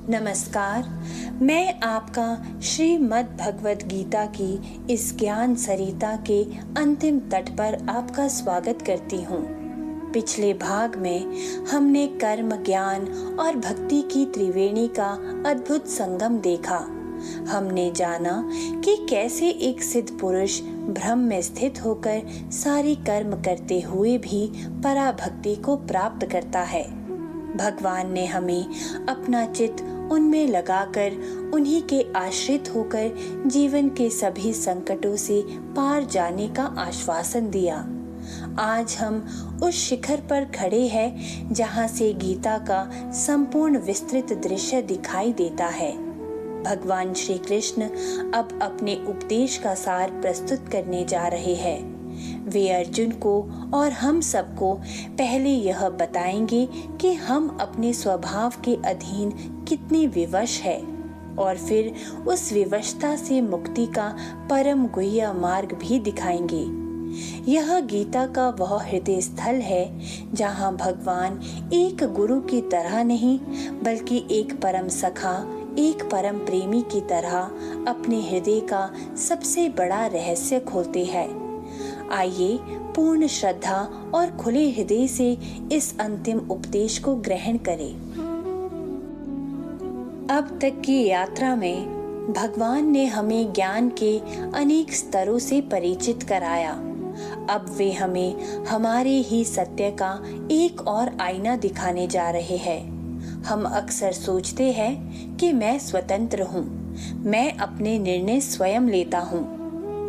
नमस्कार। मैं आपका श्रीमद् भगवद गीता की इस ज्ञान सरिता के अंतिम तट पर आपका स्वागत करती हूँ। पिछले भाग में हमने कर्म, ज्ञान और भक्ति की त्रिवेणी का अद्भुत संगम देखा। हमने जाना कि कैसे एक सिद्ध पुरुष ब्रह्म में स्थित होकर सारे कर्म करते हुए भी पराभक्ति को प्राप्त करता है। भगवान ने हमें अपना चित्त उनमें लगाकर उन्हीं के आश्रित होकर जीवन के सभी संकटों से पार जाने का आश्वासन दिया। आज हम उस शिखर पर खड़े हैं जहां से गीता का संपूर्ण विस्तृत दृश्य दिखाई देता है। भगवान श्री कृष्ण अब अपने उपदेश का सार प्रस्तुत करने जा रहे हैं। वे अर्जुन को और हम सबको पहले यह बताएंगे कि हम अपने स्वभाव के अधीन कितने विवश है और फिर उस विवशता से मुक्ति का परम गुह्य मार्ग भी दिखाएंगे। यह गीता का वह हृदय स्थल है जहाँ भगवान एक गुरु की तरह नहीं बल्कि एक परम सखा, एक परम प्रेमी की तरह अपने हृदय का सबसे बड़ा रहस्य खोलते हैं। आइए पूर्ण श्रद्धा और खुले हृदय से इस अंतिम उपदेश को ग्रहण करें। अब तक की यात्रा में भगवान ने हमें ज्ञान के अनेक स्तरों से परिचित कराया। अब वे हमें हमारे ही सत्य का एक और आईना दिखाने जा रहे हैं। हम अक्सर सोचते हैं कि मैं स्वतंत्र हूँ, मैं अपने निर्णय स्वयं लेता हूँ,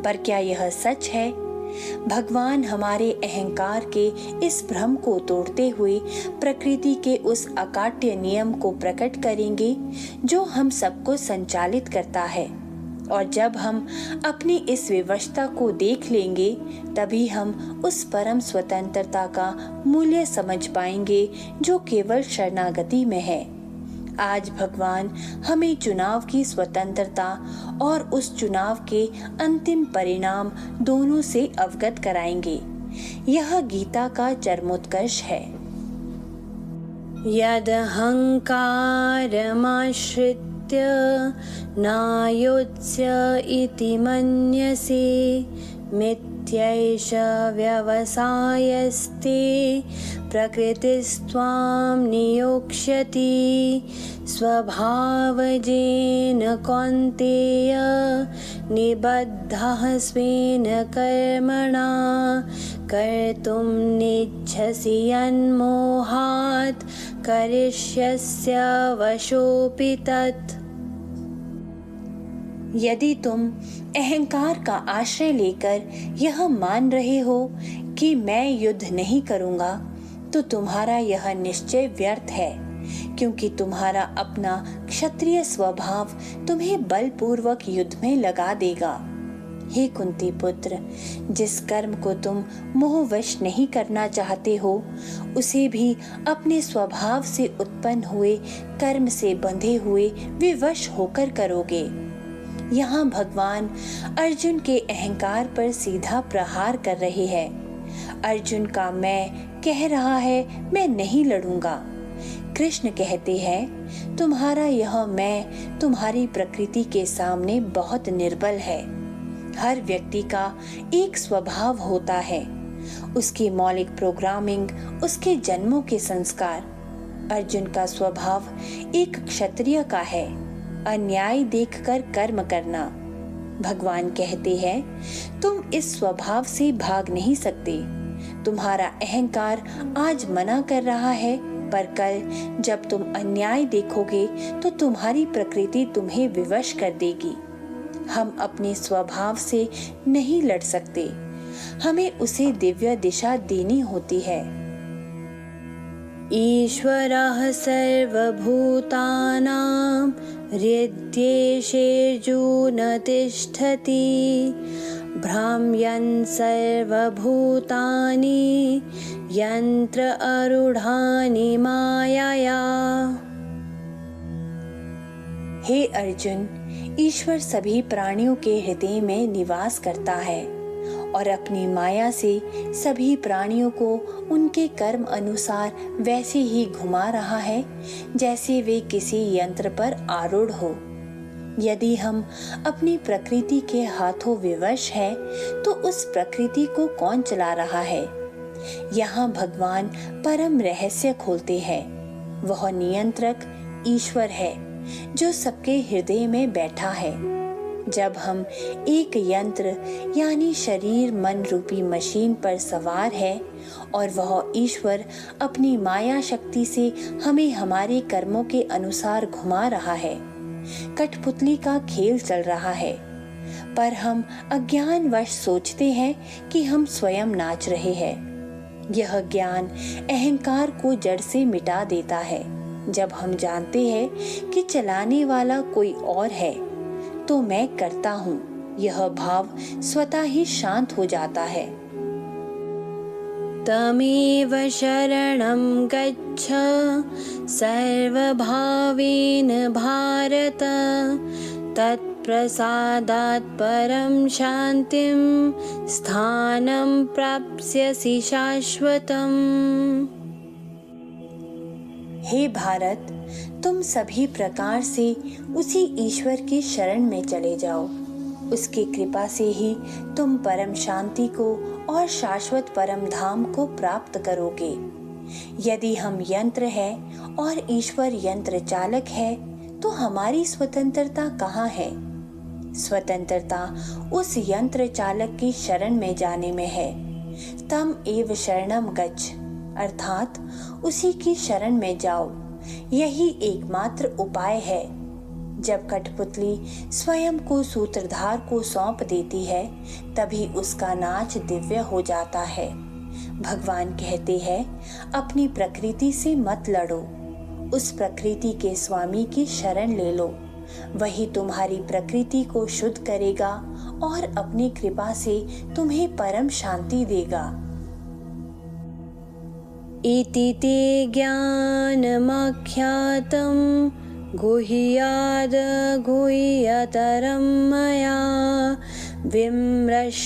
पर क्या यह सच है? भगवान हमारे अहंकार के इस भ्रम को तोड़ते हुए प्रकृति के उस अकाट्य नियम को प्रकट करेंगे जो हम सबको संचालित करता है। और जब हम अपनी इस विवशता को देख लेंगे तभी हम उस परम स्वतंत्रता का मूल्य समझ पाएंगे जो केवल शरणागति में है। आज भगवान हमें चुनाव की स्वतंत्रता और उस चुनाव के अंतिम परिणाम दोनों से अवगत कराएंगे। यह गीता का चरमोत्कर्ष है। यदहंकारमाश्रित्य नायुत्स्य इति मन्यसे मिथ्यैष व्यवसायस्ते प्रकृतिस्त्वां नियोक्ष्यति स्वभावजेन कौन्तेय निबद्धः स्वेन कर्मणा कर्तुं नेच्छसि यन्मोहात् करिष्यस्य वशोऽपि तत्। यदि तुम अहंकार का आश्रय लेकर यह मान रहे हो कि मैं युद्ध नहीं करूंगा तो तुम्हारा यह निश्चय व्यर्थ है, क्योंकि तुम्हारा अपना क्षत्रिय स्वभाव तुम्हें बलपूर्वक युद्ध में लगा देगा। हे कुंती पुत्र, जिस कर्म को तुम मोहवश नहीं करना चाहते हो उसे भी अपने स्वभाव से उत्पन्न हुए कर्म से बंधे हुए विवश होकर करोगे। यहाँ भगवान अर्जुन के अहंकार पर सीधा प्रहार कर रहे हैं। अर्जुन का मैं कह रहा है मैं नहीं लड़ूंगा। कृष्ण कहते हैं तुम्हारा यह मैं तुम्हारी प्रकृति के सामने बहुत निर्बल है। हर व्यक्ति का एक स्वभाव होता है, उसकी मौलिक प्रोग्रामिंग, उसके जन्मों के संस्कार। अर्जुन का स्वभाव एक क्षत्रिय का है, अन्याय देखकर कर्म करना। भगवान कहते हैं तुम इस स्वभाव से भाग नहीं सकते। तुम्हारा अहंकार आज मना कर रहा है, पर कल जब तुम अन्याय देखोगे तो तुम्हारी प्रकृति तुम्हें विवश कर देगी। हम अपने स्वभाव से नहीं लड़ सकते, हमें उसे दिव्य दिशा देनी होती है। ईश्वरः सर्वभूतानां हृद्येशेऽर्जुन तिष्ठति भ्राम्यन् सर्वभूतानि यन्त्र आरूढानि मायया। हे अर्जुन, ईश्वर सभी प्राणियों के हृदय में निवास करता है और अपनी माया से सभी प्राणियों को उनके कर्म अनुसार वैसे ही घुमा रहा है जैसे वे किसी यंत्र पर आरूढ़ हो। यदि हम अपनी प्रकृति के हाथों विवश हैं, तो उस प्रकृति को कौन चला रहा है? यहाँ भगवान परम रहस्य खोलते हैं। वह नियंत्रक ईश्वर है जो सबके हृदय में बैठा है। जब हम एक यंत्र यानी शरीर मन रूपी मशीन पर सवार है और वह ईश्वर अपनी माया शक्ति से हमें हमारे कर्मों के अनुसार घुमा रहा है, कठपुतली का खेल चल रहा है, पर हम अज्ञानवश सोचते हैं कि हम स्वयं नाच रहे हैं। यह ज्ञान अहंकार को जड़ से मिटा देता है। जब हम जानते हैं कि चलाने वाला कोई और है, तो मैं करता हूँ, यह भाव स्वतः ही शांत हो जाता है। तमेव शरणं गच्छ सर्वभावेन भारत, तत्प्रसादात् परं शान्तिं स्थानं प्राप्स्यसि शाश्वतम्। हे भारत, तुम सभी प्रकार से उसी ईश्वर की शरण में चले जाओ। उसकी कृपा से ही तुम परम शांति को और शाश्वत परम धाम को प्राप्त करोगे। यदि हम यंत्र हैं और ईश्वर यंत्र चालक है, तो हमारी स्वतंत्रता कहाँ है? स्वतंत्रता उस यंत्र चालक की शरण में जाने में है। तम एव शरणम गच्छ, अर्थात उसी की शरण में जाओ। यही एकमात्र उपाय है। जब कठपुतली स्वयं को सूत्रधार को सौंप देती है, तभी उसका नाच दिव्य हो जाता है। भगवान कहते हैं, अपनी प्रकृति से मत लड़ो, उस प्रकृति के स्वामी की शरण ले लो। वही तुम्हारी प्रकृति को शुद्ध करेगा और अपनी कृपा से तुम्हें परम शांति देगा। इति ते ज्ञानमाख्यातं गुह्याद् गुह्यतरं मया विमृश्यैतच्छेषेण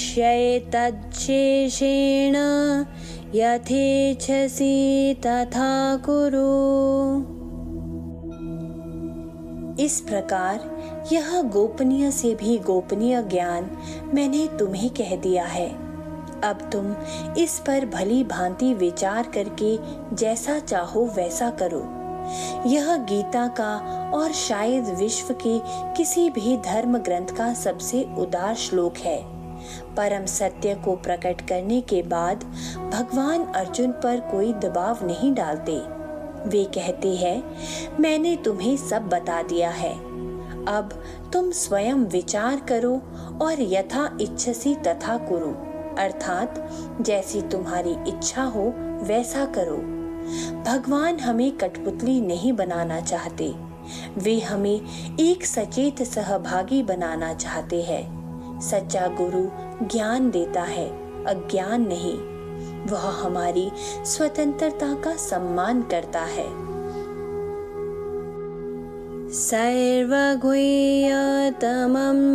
यथेच्छसि तथा कुरु। इस प्रकार यह गोपनीय से भी गोपनीय ज्ञान मैंने तुम्हें कह दिया है। अब तुम इस पर भली भांति विचार करके जैसा चाहो वैसा करो। यह गीता का और शायद विश्व के किसी भी धर्म ग्रंथ का सबसे उदार श्लोक है। परम सत्य को प्रकट करने के बाद भगवान अर्जुन पर कोई दबाव नहीं डालते। वे कहते हैं, मैंने तुम्हें सब बता दिया है, अब तुम स्वयं विचार करो और यथा इच्छसि तथा कुरु, अर्थात जैसी तुम्हारी इच्छा हो वैसा करो। भगवान हमें कठपुतली नहीं बनाना चाहते, वे हमें एक सचेत सहभागी बनाना चाहते हैं। सच्चा गुरु ज्ञान देता है, अज्ञान नहीं। वह हमारी स्वतंत्रता का सम्मान करता है। सर्वगुह्यतमं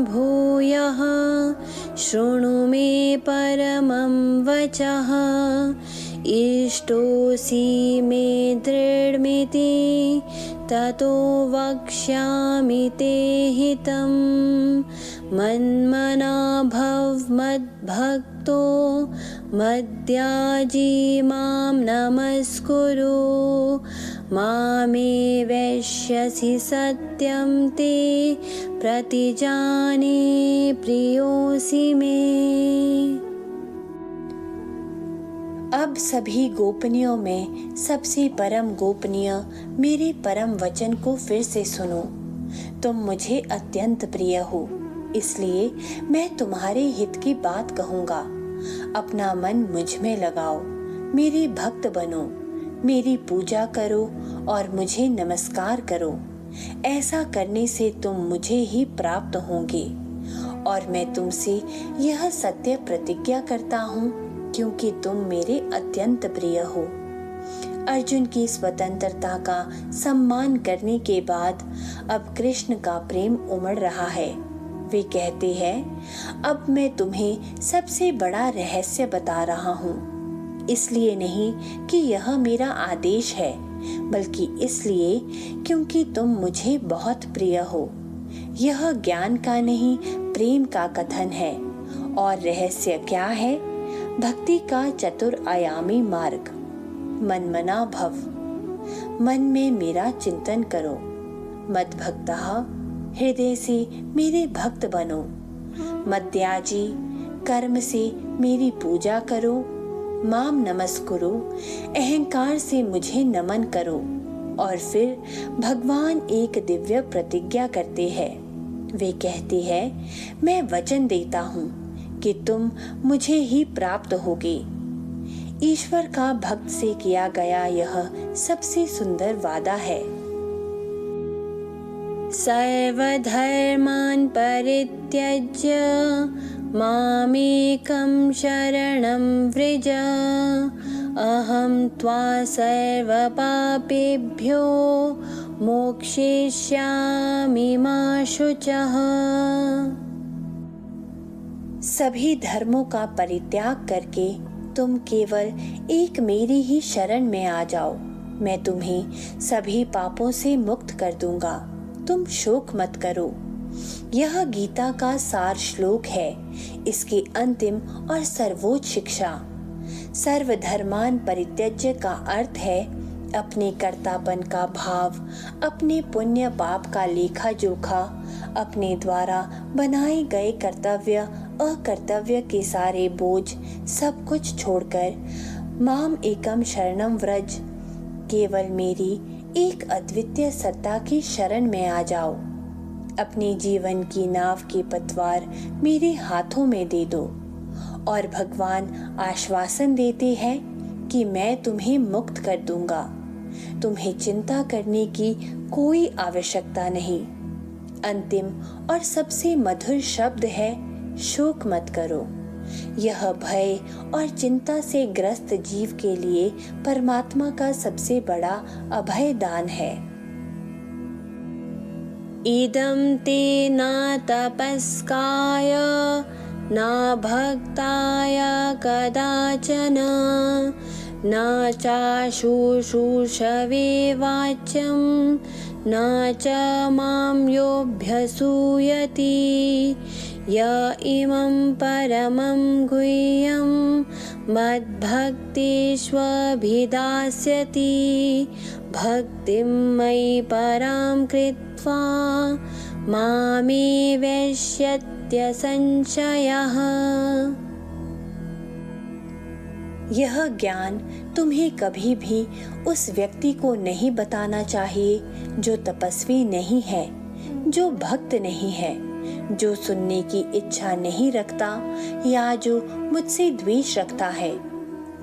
भूयः शृणु मे परमं वचः, इष्टोऽसि मे दृढमिति ततो वक्ष्यामि ते हितं। मन्मना भव मद्भक्तो मद्याजी मां नमस्कुरु, मामे वैश्यसि सत्यं ते प्रतिजाने प्रियोऽसि मे। अब सभी गोपनीयों में सबसे परम गोपनीय मेरे परम वचन को फिर से सुनो। तुम मुझे अत्यंत प्रिय हो, इसलिए मैं तुम्हारे हित की बात कहूँगा। अपना मन मुझ में लगाओ, मेरे भक्त बनो, मेरी पूजा करो और मुझे नमस्कार करो। ऐसा करने से तुम मुझे ही प्राप्त होंगे और मैं तुमसे यह सत्य प्रतिज्ञा करता हूँ, क्योंकि तुम मेरे अत्यंत प्रिय हो। अर्जुन की स्वतंत्रता का सम्मान करने के बाद अब कृष्ण का प्रेम उमड़ रहा है। वे कहते हैं, अब मैं तुम्हें सबसे बड़ा रहस्य बता रहा हूँ। इसलिए नहीं कि यह मेरा आदेश है, बल्कि इसलिए क्योंकि तुम मुझे बहुत प्रिय हो। यह ज्ञान का नहीं, प्रेम का कथन है। और रहस्य क्या है? भक्ति का चतुर्आयामी मार्ग। मनमना भव, मन में मेरा चिंतन करो। मद्भक्तः, हृदय से मेरे भक्त बनो। मद्याजी, कर्म से मेरी पूजा करो। माम नमस्कुरु, अहंकार से मुझे नमन करो। और फिर भगवान एक दिव्य प्रतिज्ञा करते हैं। वे कहते हैं, मैं वचन देता हूँ कि तुम मुझे ही प्राप्त होगे। ईश्वर का भक्त से किया गया यह सबसे सुंदर वादा है। सर्वधर्मान् परित्यज्य मामेकं शरणं व्रज, अहं त्वा सर्वपापेभ्यो मोक्षयिष्यामि मा शुचः। सभी धर्मों का परित्याग करके तुम केवल एक मेरी ही शरण में आ जाओ। मैं तुम्हें सभी पापों से मुक्त कर दूंगा। तुम शोक मत करो। यह गीता का सार श्लोक है, इसकी अंतिम और सर्वोच्च शिक्षा। सर्वधर्मान परित्यज्य का अर्थ है अपने कर्तापन का भाव, अपने पुण्य पाप का लेखा जोखा, अपने द्वारा बनाए गए कर्तव्य अकर्तव्य के सारे बोझ सब कुछ छोड़कर माम एकम शरणम व्रज, केवल मेरी एक अद्वितीय सत्ता की शरण में आ जाओ। अपने जीवन की नाव के पतवार मेरे हाथों में दे दो। और भगवान आश्वासन देते हैं कि मैं तुम्हें मुक्त कर दूंगा। तुम्हें चिंता करने की कोई आवश्यकता नहीं। अंतिम और सबसे मधुर शब्द है, शोक मत करो। यह भय और चिंता से ग्रस्त जीव के लिए परमात्मा का सबसे बड़ा अभय दान है। इदं ते न तपस्काय न भक्ताय कदाचन, न चाशुश्रूषवे वाच्यं, न च मां योऽभ्यसूयति। य इमं परमं गुह्यं मद्भक्तेष्वभिधास्यति, भक्तिं मयि परां कृत्वा मामे वैष्यत्य संशयः। यह ज्ञान तुम्हें कभी भी उस व्यक्ति को नहीं बताना चाहिए जो तपस्वी नहीं है, जो भक्त नहीं है, जो सुनने की इच्छा नहीं रखता या जो मुझसे द्वेष रखता है।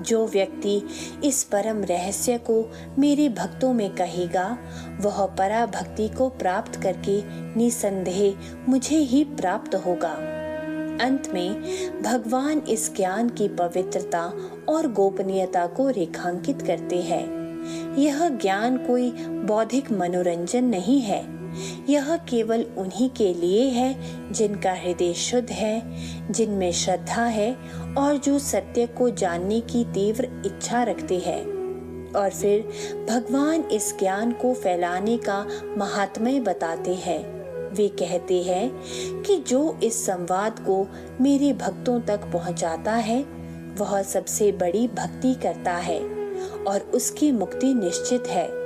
जो व्यक्ति इस परम रहस्य को मेरे भक्तों में कहेगा, वह पराभक्ति को प्राप्त करके निसंदेह मुझे ही प्राप्त होगा। अंत में भगवान इस ज्ञान की पवित्रता और गोपनीयता को रेखांकित करते हैं। यह ज्ञान कोई बौद्धिक मनोरंजन नहीं है। यह केवल उन्हीं के लिए है जिनका हृदय शुद्ध है, जिनमें श्रद्धा है और जो सत्य को जानने की तीव्र इच्छा रखते हैं। और फिर भगवान इस ज्ञान को फैलाने का महात्म्य बताते हैं। वे कहते हैं कि जो इस संवाद को मेरे भक्तों तक पहुंचाता है, वह सबसे बड़ी भक्ति करता है और उसकी मुक्ति निश्चित है।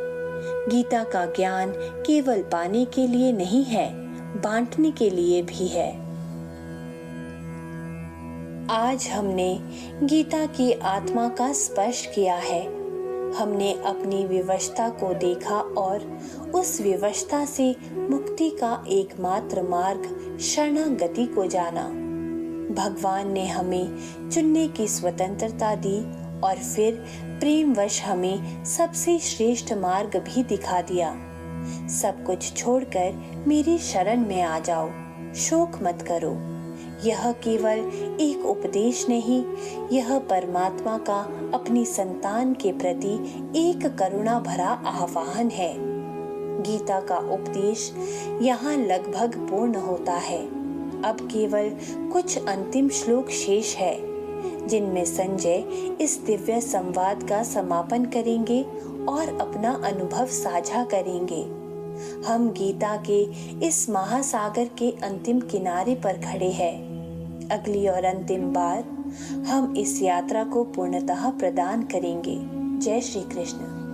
गीता का ज्ञान केवल पाने के लिए नहीं है, बांटने के लिए भी है। आज हमने गीता की आत्मा का स्पर्श किया है। हमने अपनी विवशता को देखा और उस विवशता से मुक्ति का एकमात्र मार्ग शरणागति को जाना। भगवान ने हमें चुनने की स्वतंत्रता दी और फिर प्रेमवश हमें सबसे श्रेष्ठ मार्ग भी दिखा दिया। सब कुछ छोड़कर मेरी शरण में आ जाओ, शोक मत करो। यह केवल एक उपदेश नहीं, यह परमात्मा का अपनी संतान के प्रति एक करुणा भरा आह्वान है। गीता का उपदेश यहाँ लगभग पूर्ण होता है। अब केवल कुछ अंतिम श्लोक शेष है, जिनमें संजय इस दिव्य संवाद का समापन करेंगे और अपना अनुभव साझा करेंगे। हम गीता के इस महासागर के अंतिम किनारे पर खड़े हैं। अगली और अंतिम बार हम इस यात्रा को पूर्णतः प्रदान करेंगे। जय श्री कृष्ण।